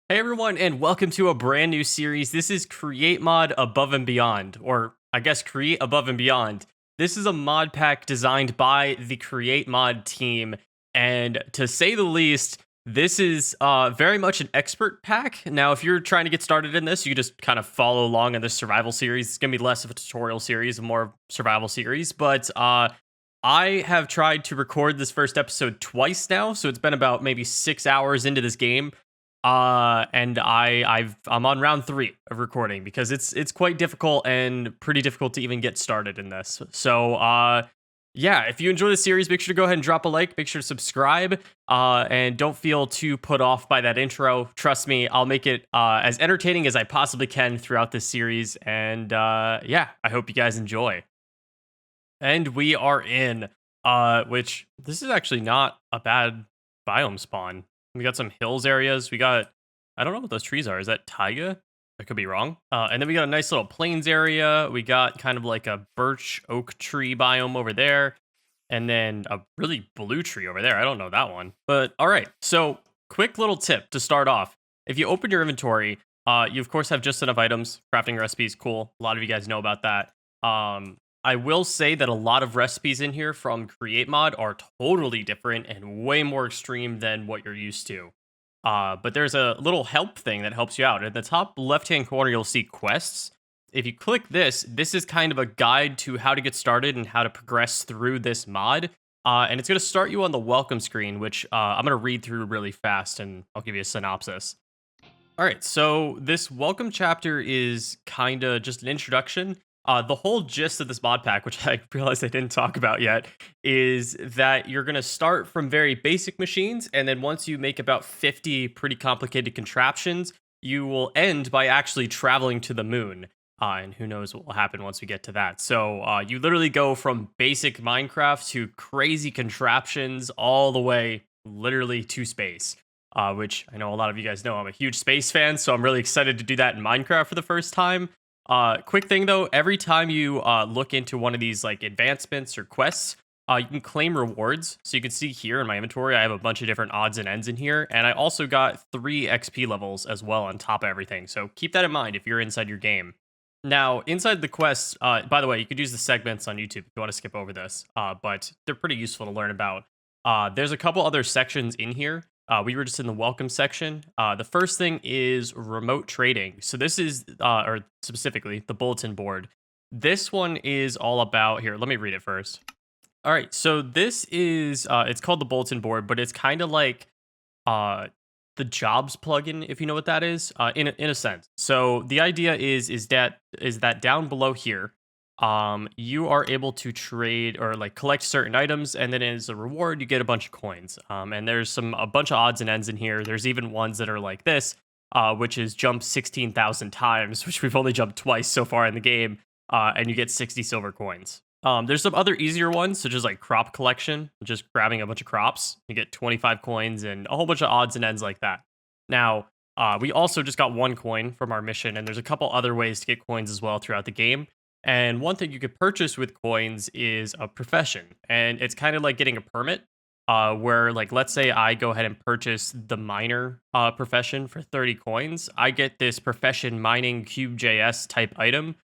Hey everyone, and welcome to a brand new series. This is Create Mod Above and Beyond, or I guess Create Above and Beyond. This is a mod pack designed by the Create Mod team, and to say the least, this is very much an expert pack. Now, if you're trying to get started in this, you just kind of follow along in this survival series. It's gonna be less of a tutorial series and more of a survival series, but I have tried to record this first episode twice now, so it's been about maybe 6 hours into this game. And I'm on round 3 of recording because it's quite difficult and pretty difficult to even get started in this. So yeah, if you enjoy the series, make sure to go ahead and drop a like, make sure to subscribe, and don't feel too put off by that intro. Trust me, I'll make it as entertaining as I possibly can throughout this series. And yeah, I hope you guys enjoy. And we are in, which this is actually not a bad biome spawn. We got some hills areas. We got, I don't know what those trees are. Is that taiga? I could be wrong. And then we got a nice little plains area. We got kind of like a birch oak tree biome over there. And then a really blue tree over there. I don't know that one. But all right. So quick little tip to start off. If you open your inventory, you of course have just enough items. Crafting recipes, cool. A lot of you guys know about that. I will say that a lot of recipes in here from Create Mod are totally different and way more extreme than what you're used to. But there's a little help thing that helps you out. At the top left-hand corner, you'll see quests. If you click this is kind of a guide to how to get started and how to progress through this mod. And it's going to start you on the welcome screen, which I'm going to read through really fast, and I'll give you a synopsis. All right, so this welcome chapter is kind of just an introduction. The whole gist of this mod pack, which I realized I didn't talk about yet, is that you're going to start from very basic machines, and then once you make about 50 pretty complicated contraptions, you will end by actually traveling to the moon. And who knows what will happen once we get to that. So you literally go from basic Minecraft to crazy contraptions all the way literally to space. Which I know a lot of you guys know I'm a huge space fan, so I'm really excited to do that in Minecraft for the first time. Quick thing though, every time you look into one of these like advancements or quests, you can claim rewards. So you can see here in my inventory, I have a bunch of different odds and ends in here, and I also got 3 XP levels as well on top of everything. So keep that in mind if you're inside your game. Now, inside the quests, by the way, you could use the segments on YouTube if you want to skip over this, but they're pretty useful to learn about. There's a couple other sections in here. We were just in the welcome section. The first thing is remote trading. So this is, or specifically, the bulletin board. This one is all about, here, let me read it first. All right, so this is, it's called the bulletin board, but it's kind of like the jobs plugin, if you know what that is, in a sense. So the idea is that down below here, you are able to trade or like collect certain items, and then as a reward you get a bunch of coins. And there's a bunch of odds and ends in here. There's even ones that are like this, which is jump 16,000 times, which we've only jumped twice so far in the game, and you get 60 silver coins. There's some other easier ones, such as like crop collection, just grabbing a bunch of crops. You get 25 coins and a whole bunch of odds and ends like that. Now, we also just got 1 coin from our mission, and there's a couple other ways to get coins as well throughout the game. And one thing you could purchase with coins is a profession. And it's kind of like getting a permit, where, like, let's say I go ahead and purchase the miner profession for 30 coins. I get this profession mining M.U.G.S type item.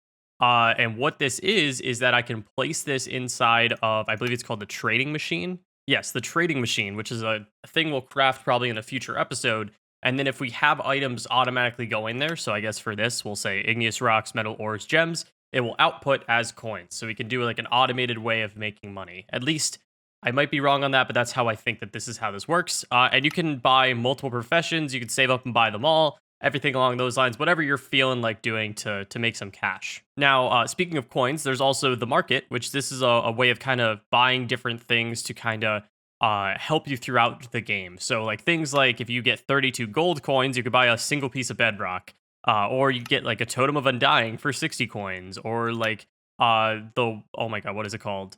And what this is that I can place this inside of, I believe it's called the trading machine. Yes, the trading machine, which is a thing we'll craft probably in a future episode. And then if we have items automatically go in there, so I guess for this, we'll say igneous rocks, metal ores, gems, it will output as coins. So we can do like an automated way of making money. At least I might be wrong on that, but that's how I think that this is how this works. And you can buy multiple professions. You can save up and buy them all. Everything along those lines, whatever you're feeling like doing to make some cash. Now, speaking of coins, there's also the market, which this is a way of kind of buying different things to kind of help you throughout the game. So like things like if you get 32 gold coins, you could buy a single piece of bedrock. Or you get like a totem of undying for 60 coins, or like oh my god, what is it called?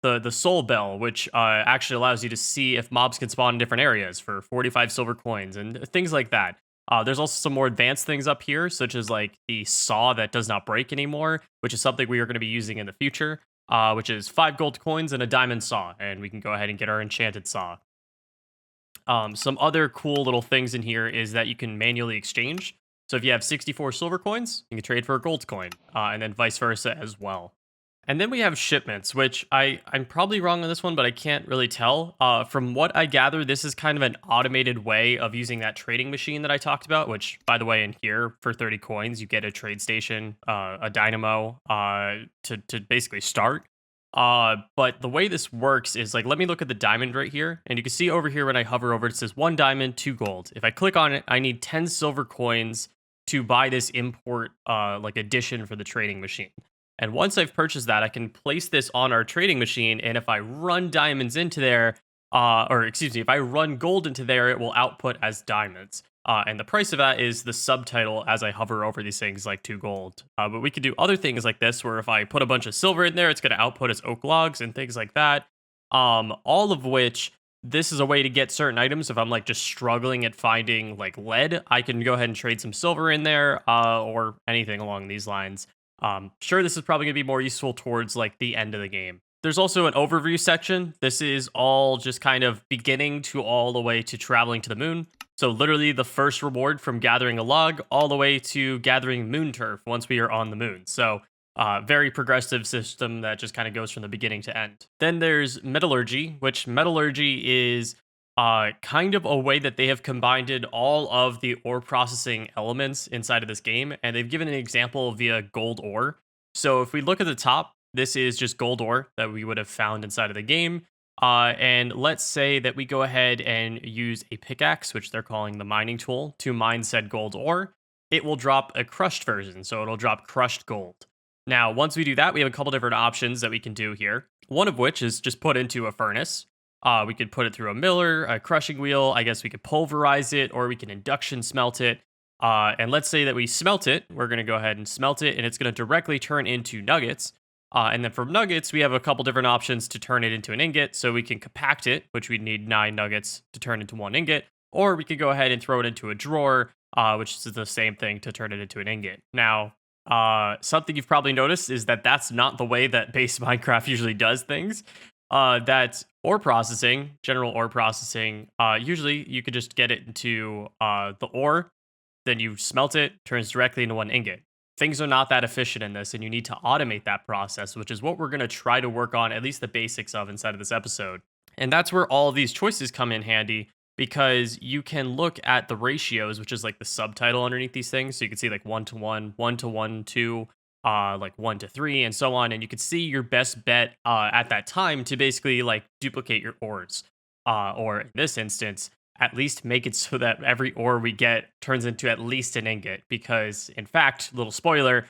The soul bell, which actually allows you to see if mobs can spawn in different areas for 45 silver coins and things like that. There's also some more advanced things up here, such as like the saw that does not break anymore, which is something we are going to be using in the future, which is 5 gold coins and a diamond saw, and we can go ahead and get our enchanted saw. Some other cool little things in here is that you can manually exchange. So if you have 64 silver coins, you can trade for a gold coin, and then vice versa as well. And then we have shipments, which I'm probably wrong on this one, but I can't really tell. From what I gather, this is kind of an automated way of using that trading machine that I talked about, which, by the way, in here, for 30 coins, you get a trade station, a dynamo, to basically start. But the way this works is, like, let me look at the diamond right here, and you can see over here when I hover over, it says 1 diamond, 2 gold. If I click on it, I need 10 silver coins to buy this import, like, addition for the trading machine. And once I've purchased that, I can place this on our trading machine. And if I run diamonds into there, if I run gold into there, it will output as diamonds. And the price of that is the subtitle as I hover over these things, like 2 gold. But we could do other things like this, where if I put a bunch of silver in there, it's going to output as oak logs and things like that. All of which, this is a way to get certain items. If I'm like just struggling at finding like lead, I can go ahead and trade some silver in there, or anything along these lines. Sure, this is probably going to be more useful towards like the end of the game. There's also an overview section. This is all just kind of beginning to all the way to traveling to the moon. So literally the first reward from gathering a log all the way to gathering moon turf once we are on the moon. So very progressive system that just kind of goes from the beginning to end. Then there's Metallurgy, which Metallurgy is kind of a way that they have combined all of the ore processing elements inside of this game, and they've given an example via gold ore. So if we look at the top, this is just gold ore that we would have found inside of the game. And let's say that we go ahead and use a pickaxe, which they're calling the mining tool, to mine said gold ore. It will drop a crushed version, so it'll drop crushed gold. Now, once we do that, we have a couple different options that we can do here. One of which is just put into a furnace. We could put it through a miller, a crushing wheel. I guess we could pulverize it, or we can induction smelt it. And let's say that we smelt it. We're going to go ahead and smelt it, and it's going to directly turn into nuggets. And then from nuggets, we have a couple different options to turn it into an ingot. So we can compact it, which we'd need 9 nuggets to turn into 1 ingot. Or we could go ahead and throw it into a drawer, which is the same thing to turn it into an ingot. Now, something you've probably noticed is that that's not the way that base Minecraft usually does things. That ore processing, general ore processing, usually you could just get it into the ore, then you smelt it, turns directly into 1 ingot. Things are not that efficient in this, and you need to automate that process, which is what we're going to try to work on, at least the basics of inside of this episode. And that's where all of these choices come in handy, because you can look at the ratios, which is like the subtitle underneath these things. So you can see like 1-to-1, 1-to-1, 2, like 1-to-3, and so on. And you can see your best bet at that time to basically like duplicate your ores. Or in this instance, at least make it so that every ore we get turns into at least an ingot. Because, in fact, little spoiler,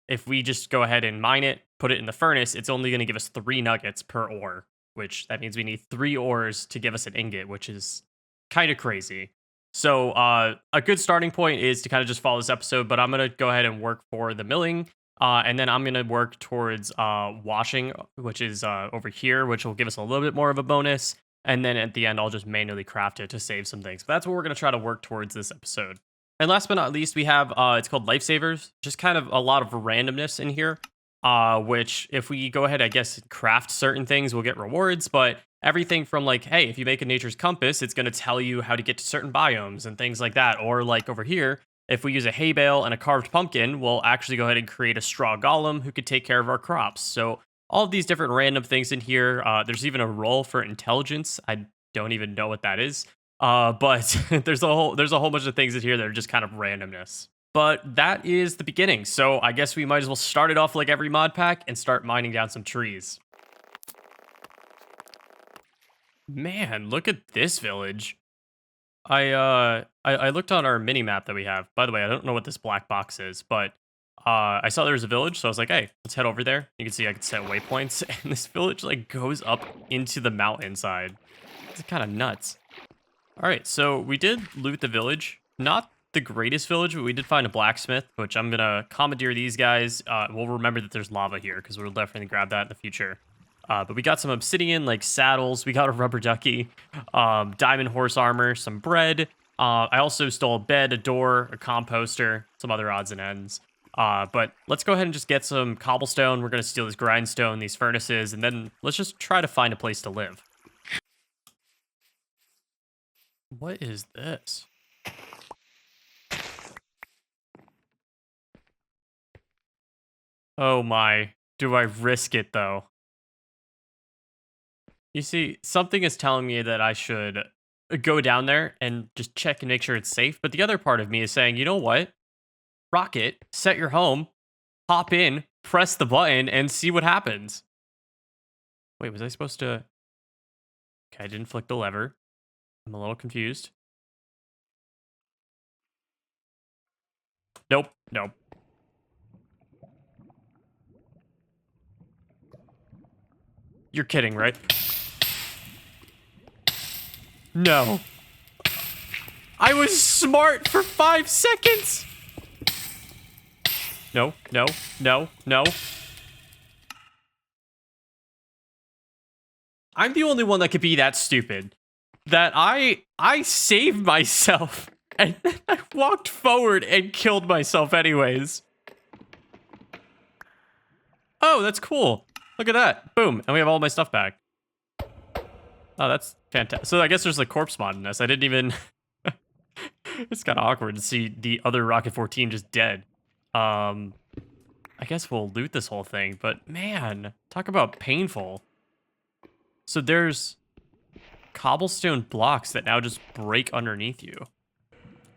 if we just go ahead and mine it, put it in the furnace, it's only going to give us 3 nuggets per ore, which that means we need 3 ores to give us an ingot, which is kind of crazy. So a good starting point is to kind of just follow this episode, but I'm going to go ahead and work for the milling, and then I'm going to work towards washing, which is over here, which will give us a little bit more of a bonus. And then at the end, I'll just manually craft it to save some things. But that's what we're going to try to work towards this episode. And last but not least, we have, it's called Lifesavers. Just kind of a lot of randomness in here, which if we go ahead, I guess, craft certain things, we'll get rewards. But everything from like, hey, if you make a nature's compass, it's going to tell you how to get to certain biomes and things like that. Or like over here, if we use a hay bale and a carved pumpkin, we'll actually go ahead and create a straw golem who could take care of our crops. So all of these different random things in here. There's even a role for intelligence. I don't even know what that is. But there's a whole bunch of things in here that are just kind of randomness. But that is the beginning. So I guess we might as well start it off like every mod pack and start mining down some trees. Man, look at this village. I looked on our mini map that we have. By the way, I don't know what this black box is, but I saw there was a village, so I was like, hey, let's head over there. You can see I can set waypoints, and this village like goes up into the mountainside. It's kind of nuts. All right, so we did loot the village. Not the greatest village, but we did find a blacksmith, which I'm gonna commandeer these guys. We'll remember that there's lava here, because we'll definitely grab that in the future. But we got some obsidian, like saddles. We got a rubber ducky, diamond horse armor, some bread. I also stole a bed, a door, a composter, some other odds and ends. But let's go ahead and just get some cobblestone. We're going to steal this grindstone, these furnaces, and then let's just try to find a place to live. What is this? Oh my. Do I risk it though? You see, something is telling me that I should go down there and just check and make sure it's safe. But the other part of me is saying, you know what? Rock it, set your home, hop in, press the button, and see what happens. Wait, was I supposed to? Okay, I didn't flick the lever. I'm a little confused. Nope, nope. You're kidding, right? No. I was smart for 5 seconds. No, no, no, no. I'm the only one that could be that stupid. That I saved myself and then I walked forward and killed myself anyways. Oh, that's cool. Look at that. Boom. And we have all my stuff back. Oh, that's fantastic. So I guess there's a corpse mod in this. I didn't even... It's kind of awkward to see the other Rocket 14 just dead. I guess we'll loot this whole thing, but man, talk about painful. So there's cobblestone blocks that now just break underneath you.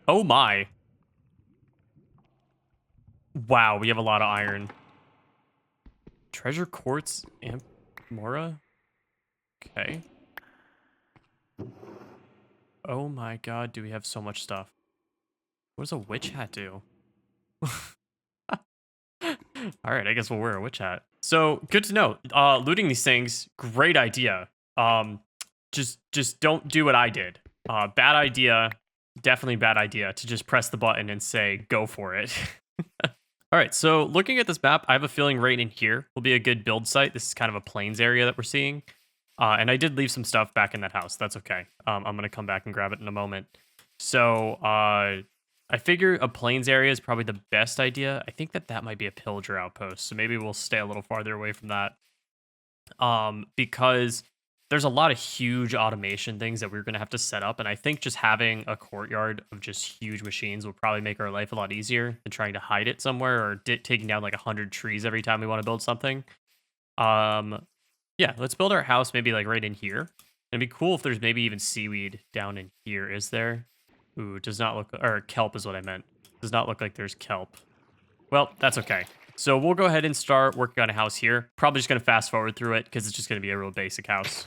Oh my. Wow, we have a lot of iron. Treasure quartz Mora? Okay. Oh my god, do we have so much stuff. What does a witch hat do? Alright, I guess we'll wear a witch hat. So, good to know. Looting these things, great idea. Just don't do what I did. Bad idea, definitely bad idea to just press the button and say, go for it. Alright, so looking at this map, I have a feeling right in here will be a good build site. This is kind of a plains area that we're seeing. And I did leave some stuff back in that house. That's okay. I'm going to come back and grab it in a moment. So, I figure a plains area is probably the best idea. I think that might be a pillager outpost. So maybe we'll stay a little farther away from that. Because there's a lot of huge automation things that we're going to have to set up. And I think just having a courtyard of just huge machines will probably make our life a lot easier than trying to hide it somewhere or taking down like 100 trees every time we want to build something. Yeah, let's build our house maybe like right in here. It'd be cool if there's maybe even seaweed down in here. Is there? Ooh, does not look... Or kelp is what I meant. Does not look like there's kelp. Well, that's okay. So we'll go ahead and start working on a house here. Probably just going to fast forward through it because it's just going to be a real basic house.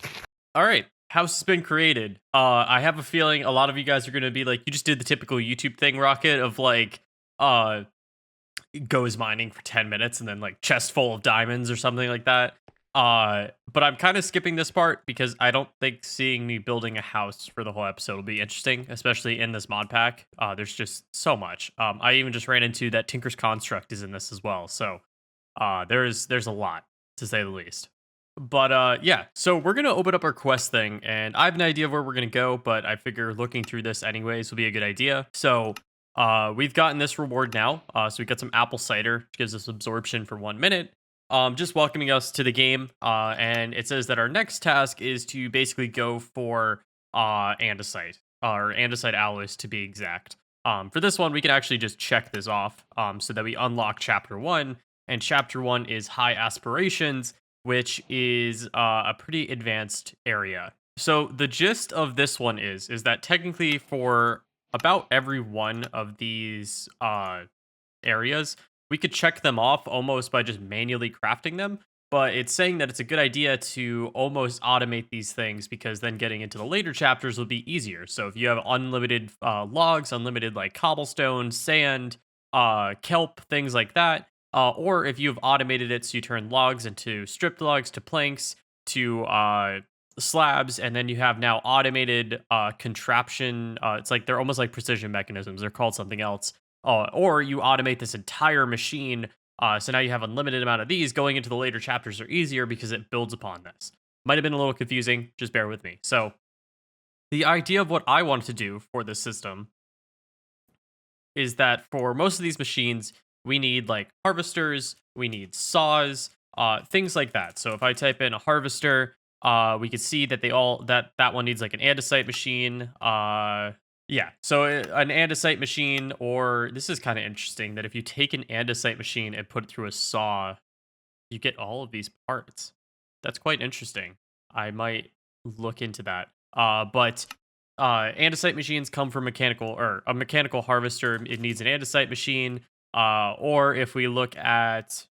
All right, house has been created. I have a feeling a lot of you guys are going to be like, you just did the typical YouTube thing, Rocket, of like, goes mining for 10 minutes and then like chest full of diamonds or something like that. But I'm kind of skipping this part because I don't think seeing me building a house for the whole episode will be interesting, especially in this mod pack. There's just so much. I even just ran into that Tinker's Construct is in this as well. So, there's a lot, to say the least. But, yeah, so we're going to open up our quest thing, and I have an idea of where we're going to go, but I figure looking through this anyways will be a good idea. So, we've gotten this reward now. So we got some apple cider, which gives us absorption for 1 minute. Just welcoming us to the game, and it says that our next task is to basically go for andesite, or andesite alloys to be exact. For this one, we can actually just check this off so that we unlock Chapter 1, and Chapter 1 is High Aspirations, which is a pretty advanced area. So the gist of this one is that technically for about every one of these areas, we could check them off almost by just manually crafting them, but it's saying that it's a good idea to almost automate these things because then getting into the later chapters will be easier. So if you have unlimited logs, unlimited like cobblestone, sand, kelp, things like that, or if you've automated it so you turn logs into stripped logs to planks to slabs, and then you have now automated contraption. It's like they're almost like precision mechanisms. They're called something else. Or you automate this entire machine, so now you have unlimited amount of these. Going into the later chapters are easier because it builds upon this. Might have been a little confusing, just bear with me. So, the idea of what I wanted to do for this system is that for most of these machines, we need like harvesters, we need saws, things like that. So if I type in a harvester, We could see that that one needs like an andesite machine. Yeah, so an andesite machine, or this is kind of interesting that if you take an andesite machine and put it through a saw, you get all of these parts. That's quite interesting. I might look into that. But andesite machines come from mechanical or a mechanical harvester. It needs an andesite machine. Or if we look at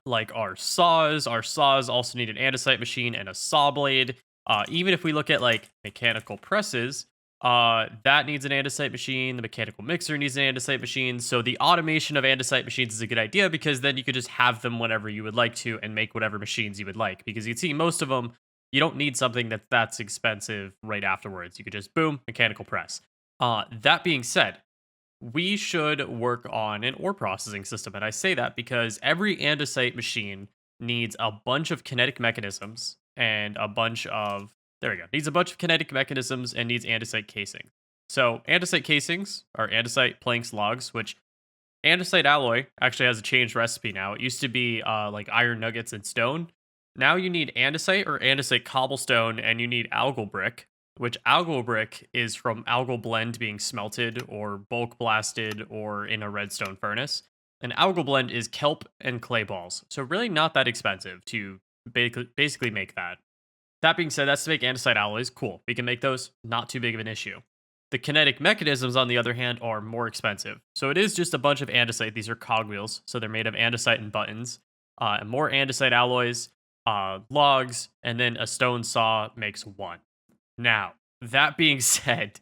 like our saws also need an andesite machine and a saw blade. Even if we look at like mechanical presses, that needs an andesite machine. The mechanical mixer needs an andesite machine. So the automation of andesite machines is a good idea because then you could just have them whenever you would like to and make whatever machines you would like. Because you can see most of them, you don't need something that's expensive right afterwards. You could just boom, mechanical press. That being said, we should work on an ore processing system. And I say that because every andesite machine needs a bunch of kinetic mechanisms and a bunch of, there we go, needs a bunch of kinetic mechanisms and needs andesite casing. So andesite casings are andesite planks logs, which andesite alloy actually has a changed recipe now. It used to be like iron nuggets and stone. Now you need andesite or andesite cobblestone, and you need algal brick, which algal brick is from algal blend being smelted or bulk blasted or in a redstone furnace. And algal blend is kelp and clay balls. So really not that expensive to basically make that. That being said, that's to make andesite alloys. Cool. We can make those. Not too big of an issue. The kinetic mechanisms, on the other hand, are more expensive. So it is just a bunch of andesite. These are cogwheels. So they're made of andesite and buttons. And more andesite alloys, logs, and then a stone saw makes one. Now, that being said,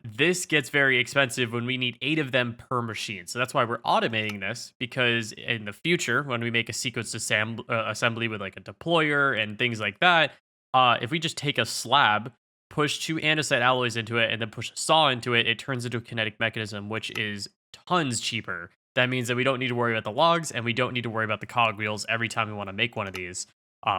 this gets very expensive when we need 8 of them per machine. So that's why we're automating this, because in the future, when we make a sequence assembly with like a deployer and things like that, if we just take a slab, push 2 andesite alloys into it, and then push a saw into it, it turns into a kinetic mechanism, which is tons cheaper. That means that we don't need to worry about the logs, and we don't need to worry about the cogwheels every time we want to make one of these,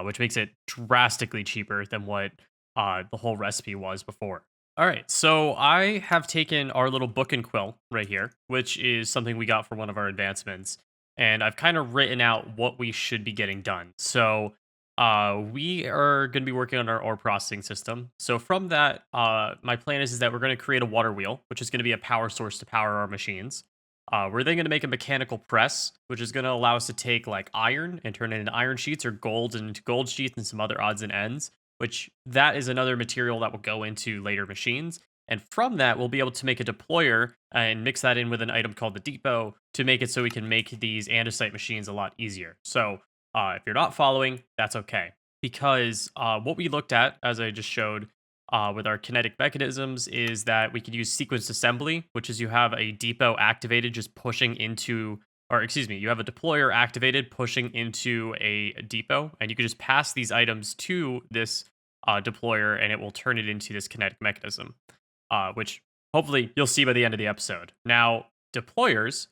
which makes it drastically cheaper than what the whole recipe was before. All right, so I have taken our little book and quill right here, which is something we got for one of our advancements, and I've kind of written out what we should be getting done. So we are going to be working on our ore processing system. So from that, my plan is that we're going to create a water wheel, which is going to be a power source to power our machines. We're then going to make a mechanical press, which is going to allow us to take like iron and turn it into iron sheets, or gold into gold sheets, and some other odds and ends, which that is another material that will go into later machines. And from that, we'll be able to make a deployer and mix that in with an item called the depot to make it so we can make these andesite machines a lot easier. So if you're not following, that's okay. Because what we looked at, as I just showed with our kinetic mechanisms, is that we could use sequence assembly, which is you have a depot activated just pushing into, or excuse me, you have a deployer activated pushing into a depot, and you can just pass these items to this deployer, and it will turn it into this kinetic mechanism, which hopefully you'll see by the end of the episode. Now, deployers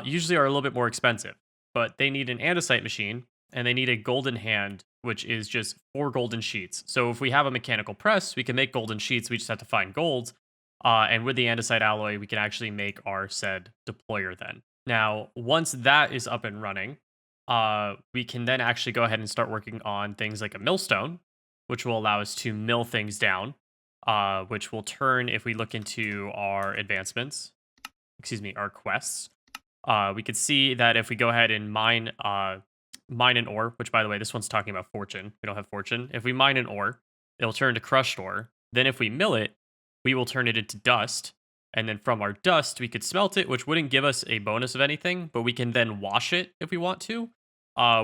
usually are a little bit more expensive, but they need an andesite machine, and they need a golden hand, which is just 4 golden sheets. So if we have a mechanical press, we can make golden sheets. We just have to find gold. And with the andesite alloy, we can actually make our said deployer then. Now, once that is up and running, we can then actually go ahead and start working on things like a millstone, which will allow us to mill things down, which will turn, if we look into our advancements, our quests, we could see that if we go ahead and mine an ore, which by the way, this one's talking about fortune. We don't have fortune. If we mine an ore, it'll turn to crushed ore. Then if we mill it, we will turn it into dust. And then from our dust, we could smelt it, which wouldn't give us a bonus of anything, but we can then wash it if we want to,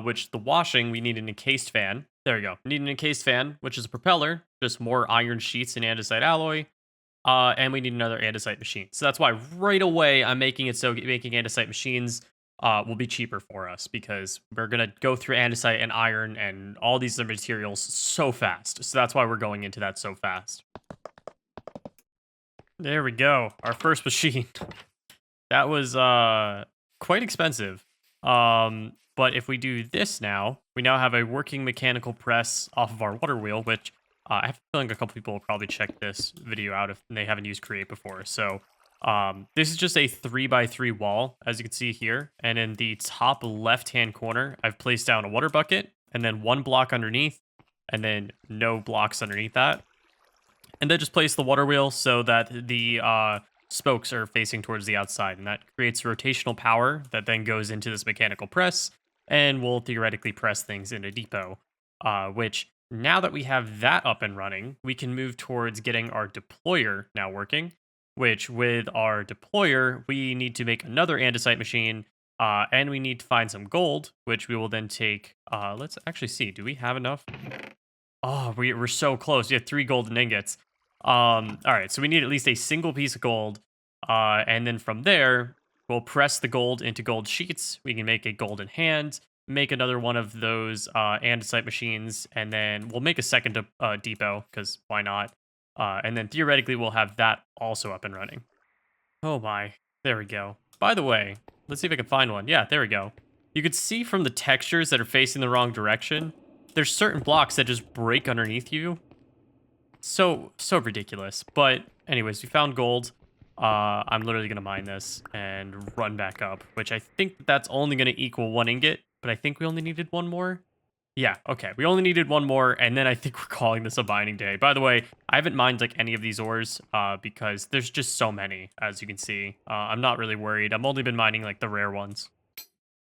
which the washing, we need an encased fan. There we go. We need an encased fan, which is a propeller, just more iron sheets and andesite alloy. And we need another andesite machine. So that's why right away I'm making it so making andesite machines will be cheaper for us, because we're going to go through andesite and iron and all these other materials so fast. So that's why we're going into that so fast. There we go. Our first machine. That was quite expensive. But if we do this now, we now have a working mechanical press off of our water wheel, which I have a feeling a couple people will probably check this video out if they haven't used Create before. So this is just a 3x3 wall, as you can see here. And in the top left-hand corner, I've placed down a water bucket, and then 1 block underneath, and then no blocks underneath that. And then just place the water wheel so that the spokes are facing towards the outside, and that creates rotational power that then goes into this mechanical press and will theoretically press things in a depot, which now that we have that up and running, we can move towards getting our deployer now working, which with our deployer, we need to make another andesite machine, and we need to find some gold, which we will then take. Let's actually see. Do we have enough? Oh, we're so close. We have 3 golden ingots. All right, so we need at least a single piece of gold. And then from there, we'll press the gold into gold sheets. We can make a golden hand, make another one of those andesite machines, and then we'll make a second depot, because why not? And then theoretically, we'll have that also up and running. Oh my, there we go. By the way, let's see if I can find one. Yeah, there we go. You could see from the textures that are facing the wrong direction, there's certain blocks that just break underneath you. So ridiculous. But anyways, we found gold. I'm literally going to mine this and run back up, which I think that's only going to equal 1 ingot, but I think we only needed 1 more. Yeah, okay. We only needed 1 more, and then I think we're calling this a mining day. By the way, I haven't mined like any of these ores because there's just so many, as you can see. I'm not really worried. I've only been mining like the rare ones.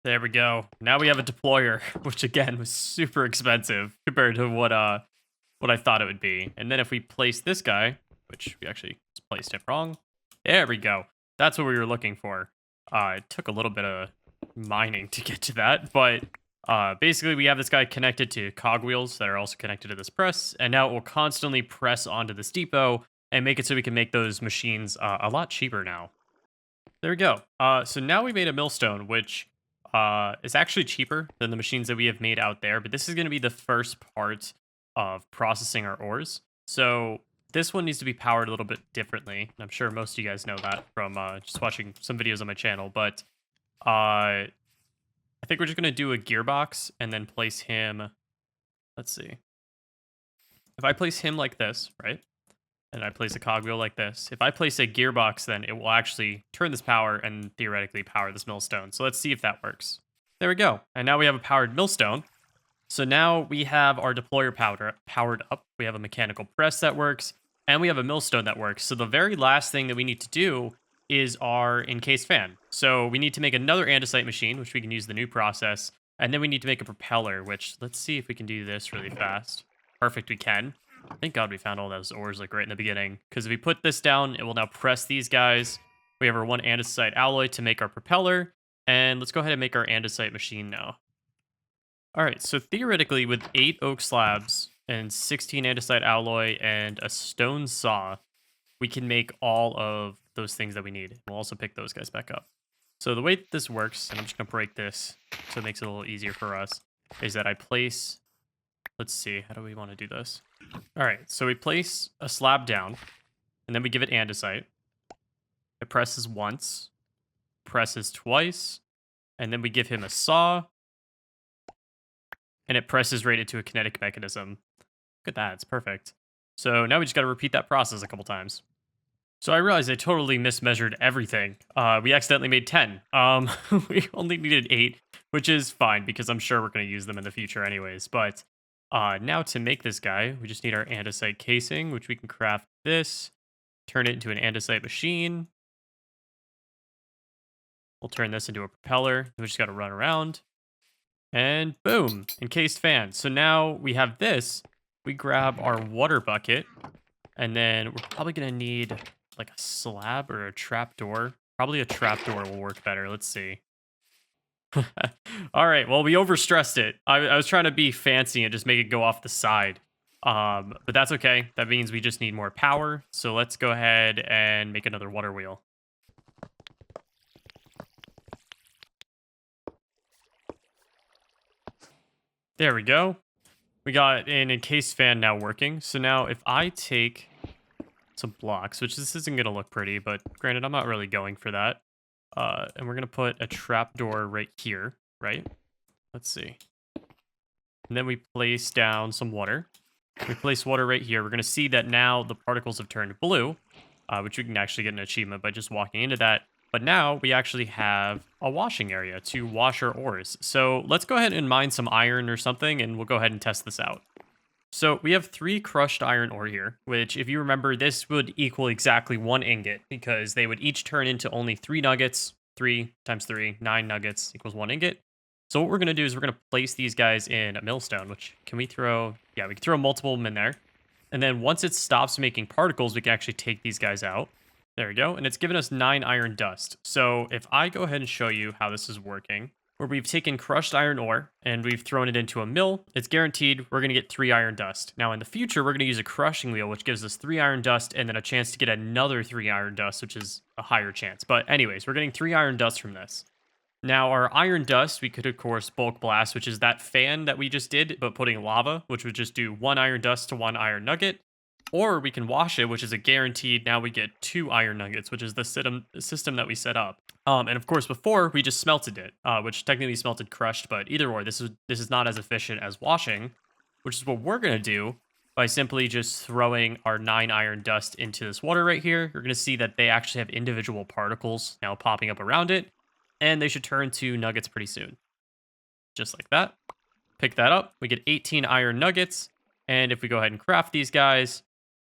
There we go. Now we have a deployer, which again was super expensive compared to what I thought it would be. And then if we place this guy, which we actually placed it wrong. There we go. That's what we were looking for. It took a little bit of mining to get to that, but basically we have this guy connected to cogwheels that are also connected to this press, and now it will constantly press onto this depot and make it so we can make those machines a lot cheaper now. There we go. So now we made a millstone, which is actually cheaper than the machines that we have made out there, but this is going to be the first part of processing our ores. So this one needs to be powered a little bit differently. And I'm sure most of you guys know that from just watching some videos on my channel, but I think we're just going to do a gearbox and then place him. Let's see. If I place him like this, right? And I place a cogwheel like this. If I place a gearbox, then it will actually turn this power and theoretically power this millstone. So let's see if that works. There we go. And now we have a powered millstone. So now we have our deployer powered up. We have a mechanical press that works, and we have a millstone that works. So the very last thing that we need to do is our encased fan. So we need to make another andesite machine, which we can use the new process. And then we need to make a propeller, which let's see if we can do this really fast. Perfect, we can. Thank God we found all those ores like right in the beginning, because if we put this down, it will now press these guys. We have our 1 andesite alloy to make our propeller, and let's go ahead and make our andesite machine now. All right, so theoretically with 8 oak slabs and 16 andesite alloy and a stone saw, we can make all of those things that we need. We'll also pick those guys back up. So the way this works, and I'm just gonna break this so it makes it a little easier for us, is that I place, let's see, how do we want to do this? All right, so we place a slab down, and then we give it andesite. It presses once, presses twice, and then we give him a saw, and it presses right into a kinetic mechanism. Look at that, it's perfect. So now we just got to repeat that process a couple times. So I realized I totally mismeasured everything. We accidentally made 10. We only needed 8, which is fine because I'm sure we're going to use them in the future anyways. But now to make this guy, we just need our andesite casing, which we can craft this, turn it into an andesite machine. We'll turn this into a propeller. We just got to run around. And boom, encased fan. So now we have this. We grab our water bucket, and then we're probably going to need like a slab or a trapdoor. Probably a trapdoor will work better. Let's see. All right, well, we overstressed it. I was trying to be fancy and just make it go off the side. But that's okay. That means we just need more power. So let's go ahead and make another water wheel. There we go. We got an encased fan now working. So now if I take some blocks, which this isn't going to look pretty, but granted, I'm not really going for that. And we're going to put a trapdoor right here, right? Let's see. And then we place down some water. We place water right here. We're going to see that now the particles have turned blue, which we can actually get an achievement by just walking into that. But now we actually have a washing area to wash our ores. So let's go ahead and mine some iron or something, and we'll go ahead and test this out. So we have 3 crushed iron ore here, which if you remember, this would equal exactly 1 ingot because they would each turn into only 3 nuggets. 3 times 3, 9 nuggets equals 1 ingot. So what we're going to do is we're going to place these guys in a millstone, which can we throw? Yeah, we can throw multiple of them in there. And then once it stops making particles, we can actually take these guys out. There we go. And it's given us 9 iron dust. So if I go ahead and show you how this is working, where we've taken crushed iron ore and we've thrown it into a mill, it's guaranteed we're going to get 3 iron dust. Now in the future, we're going to use a crushing wheel, which gives us 3 iron dust and then a chance to get another 3 iron dust, which is a higher chance. But anyways, we're getting 3 iron dust from this. Now our iron dust, we could of course bulk blast, which is that fan that we just did, but putting lava, which would just do 1 iron dust to 1 iron nugget. Or we can wash it, which is a guaranteed, now we get 2 iron nuggets, which is the system that we set up. And of course, before, we just smelted it, which technically smelted crushed, but either or, this is not as efficient as washing, which is what we're going to do by simply just throwing our 9 iron dust into this water right here. You're going to see that they actually have individual particles now popping up around it, and they should turn to nuggets pretty soon. Just like that. Pick that up. We get 18 iron nuggets, and if we go ahead and craft these guys,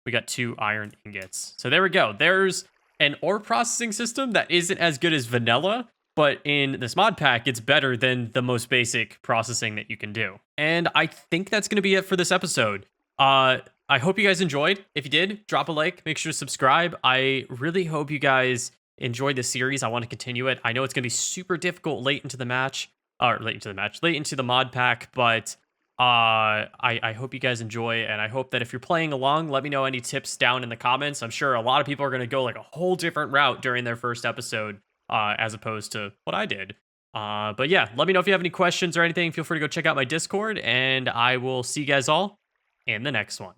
we got 2 iron ingots. So there we go. There's an ore processing system that isn't as good as vanilla, but in this mod pack, it's better than the most basic processing that you can do. And I think that's going to be it for this episode. I hope you guys enjoyed. If you did, drop a like, make sure to subscribe. I really hope you guys enjoyed this series. I want to continue it. I know it's going to be super difficult late into the mod pack, but I hope you guys enjoy, and I hope that if you're playing along, let me know any tips down in the comments. I'm sure a lot of people are going to go like a whole different route during their first episode, as opposed to what I did. But yeah, let me know if you have any questions or anything. Feel free to go check out my Discord, and I will see you guys all in the next one.